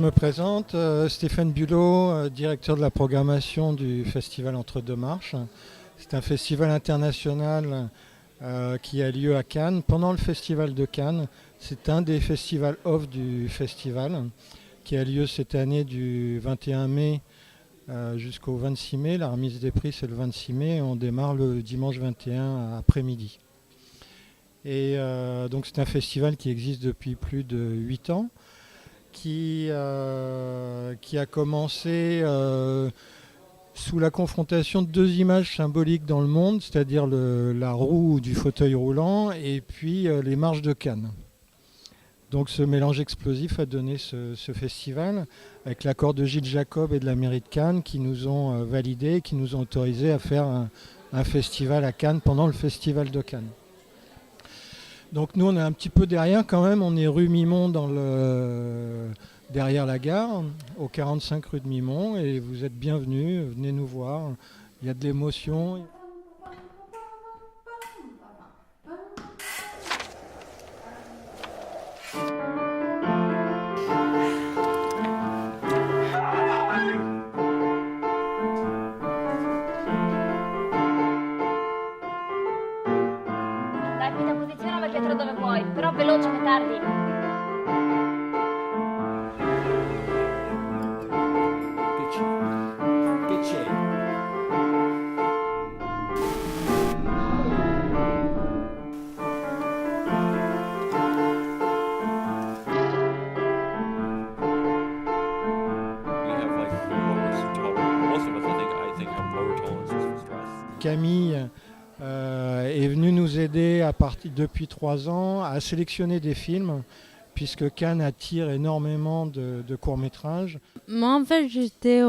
me présente, Stéphane Bulot, directeur de la programmation du festival Entre deux marches. C'est un festival international qui a lieu à Cannes. Pendant le festival de Cannes, c'est un des festivals off du festival qui a lieu cette année du 21 mai jusqu'au 26 mai. La remise des prix, c'est le 26 mai et on démarre le dimanche 21 après-midi. Et donc c'est un festival qui existe depuis plus de 8 ans. Qui a commencé sous la confrontation de deux images symboliques dans le monde, c'est-à-dire la roue du fauteuil roulant et puis les marches de Cannes. Donc ce mélange explosif a donné ce festival, avec l'accord de Gilles Jacob et de la mairie de Cannes qui nous ont validé, qui nous ont autorisé à faire un festival à Cannes pendant le festival de Cannes. Donc nous on est un petit peu derrière quand même, on est rue Mimont derrière la gare, au 45 rue de Mimont, et vous êtes bienvenus, venez nous voir, il y a de l'émotion. Dai, Pita, posizionalo Pietro dove vuoi, però veloce che tardi. Che c'è? We have like lowest tolerance. Most of us, I think have lower tolerances for stress. Camille est venue nous aider depuis 3 ans à sélectionner des films, puisque Cannes attire énormément de courts-métrages. Moi, en fait, j'étais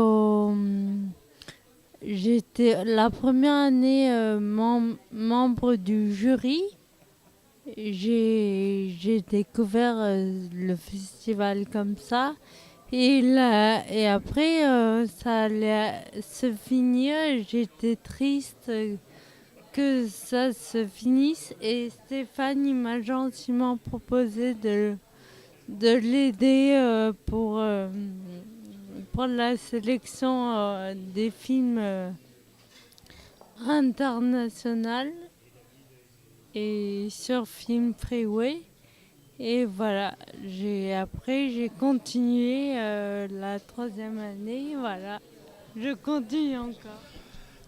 la première année membre du jury. J'ai découvert le festival comme ça. Et après, ça allait se finir. J'étais triste que ça se finisse. Et Stéphane, il m'a gentiment proposé de l'aider pour la sélection des films internationaux et sur Film Freeway. Et voilà, après j'ai continué la 3e année, voilà, je continue encore.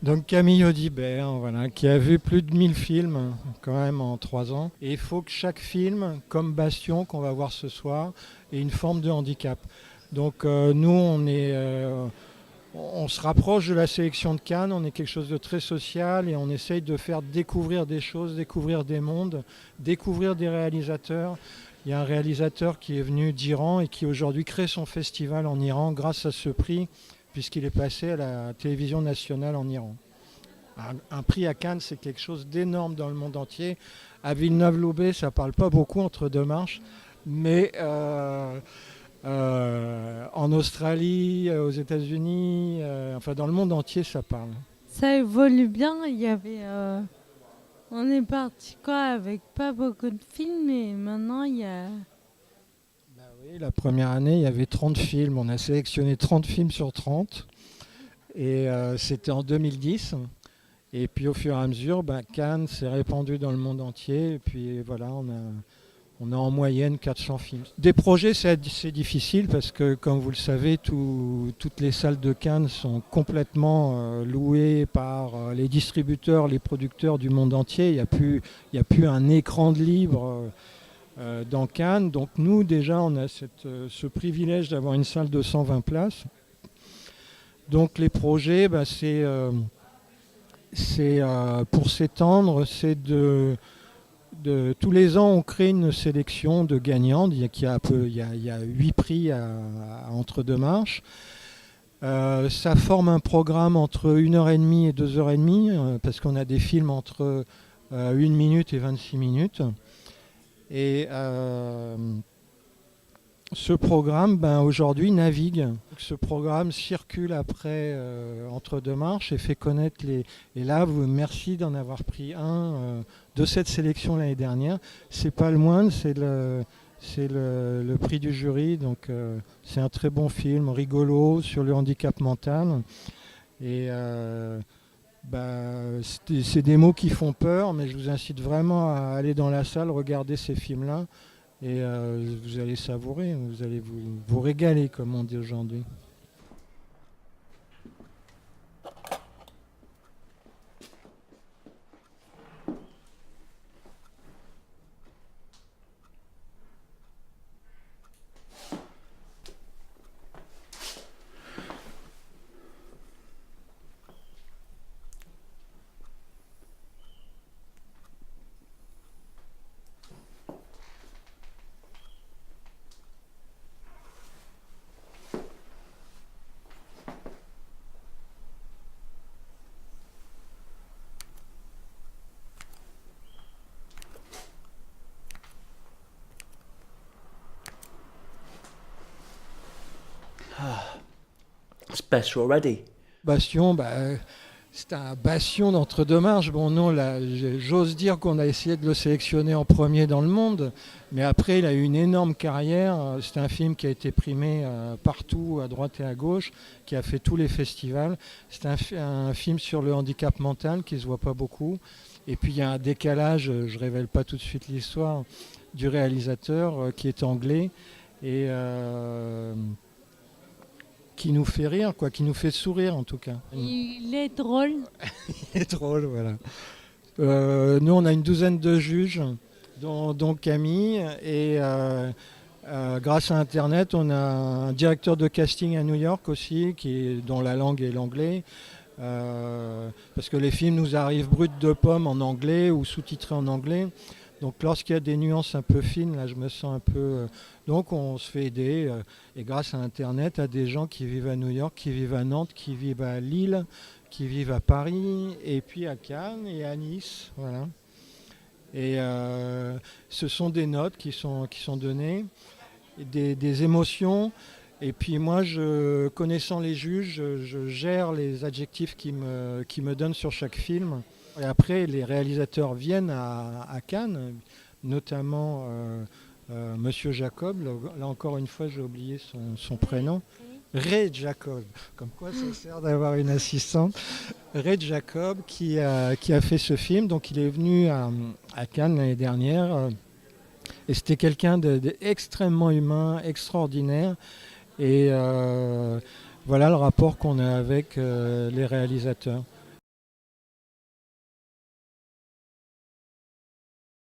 Donc Camille Audibert, voilà, qui a vu plus de 1000 films quand même en 3 ans. Et il faut que chaque film, comme Bastion qu'on va voir ce soir, ait une forme de handicap. Donc nous, on se rapproche de la sélection de Cannes, on est quelque chose de très social et on essaye de faire découvrir des choses, découvrir des mondes, découvrir des réalisateurs. Il y a un réalisateur qui est venu d'Iran et qui aujourd'hui crée son festival en Iran grâce à ce prix, puisqu'il est passé à la télévision nationale en Iran. Un prix à Cannes, c'est quelque chose d'énorme dans le monde entier. À Villeneuve-Loubet, ça ne parle pas beaucoup entre deux marches, mais en Australie, aux États-Unis, enfin dans le monde entier, ça parle. Ça évolue bien, on est parti avec pas beaucoup de films et maintenant il y a... Oui, la première année, il y avait 30 films. On a sélectionné 30 films sur 30. Et c'était en 2010. Et puis au fur et à mesure, Cannes s'est répandu dans le monde entier. Et puis voilà, on a en moyenne 400 films. Des projets, c'est difficile parce que, comme vous le savez, toutes les salles de Cannes sont complètement louées par les distributeurs, les producteurs du monde entier. Il n'y a plus un écran de libre dans Cannes. Donc nous, déjà, on a ce privilège d'avoir une salle de 120 places. Donc les projets, c'est pour s'étendre, c'est tous les ans, on crée une sélection de gagnants. Il y a 8 prix entre deux marches. Ça forme un programme entre 1h30 et 2h30, parce qu'on a des films entre 1 minute et 26 minutes. Et ce programme, aujourd'hui, navigue. Ce programme circule après entre deux marches et fait connaître les... Et là, merci d'en avoir pris un de cette sélection l'année dernière. C'est pas le moindre, c'est C'est le prix du jury, donc c'est un très bon film, rigolo, sur le handicap mental. Et c'est des mots qui font peur, mais je vous incite vraiment à aller dans la salle, regarder ces films-là, et vous allez savourer, vous allez vous régaler, comme on dit aujourd'hui. It's better already. Bastion, c'est un bastion d'Entre-deux-Marches. Bon, non, là, j'ose dire qu'on a essayé de le sélectionner en premier dans le monde, mais après, il a eu une énorme carrière. C'est un film qui a été primé partout, à droite et à gauche, qui a fait tous les festivals. C'est un film sur le handicap mental qui ne se voit pas beaucoup. Et puis, il y a un décalage, je ne révèle pas tout de suite l'histoire, du réalisateur qui est anglais et qui nous fait rire, quoi, qui nous fait sourire en tout cas. Il est drôle. Il est drôle, voilà. Nous, on a une douzaine de juges, dont Camille, et grâce à Internet, on a un directeur de casting à New York aussi, dont la langue est l'anglais, parce que les films nous arrivent bruts de pommes en anglais ou sous-titrés en anglais. Donc lorsqu'il y a des nuances un peu fines, là je me sens un peu... donc on se fait aider, et grâce à Internet, à des gens qui vivent à New York, qui vivent à Nantes, qui vivent à Lille, qui vivent à Paris, et puis à Cannes et à Nice. Voilà. Et ce sont des notes qui sont données, des émotions. Et puis moi, connaissant les juges, je gère les adjectifs qui me donnent sur chaque film. Et après, les réalisateurs viennent à Cannes, notamment Monsieur Jacob. Là encore une fois, j'ai oublié son prénom. Ray Jacob, comme quoi ça sert d'avoir une assistante. Ray Jacob qui a fait ce film. Donc il est venu à Cannes l'année dernière. Et c'était quelqu'un d'extrêmement humain, extraordinaire. Et voilà le rapport qu'on a avec les réalisateurs.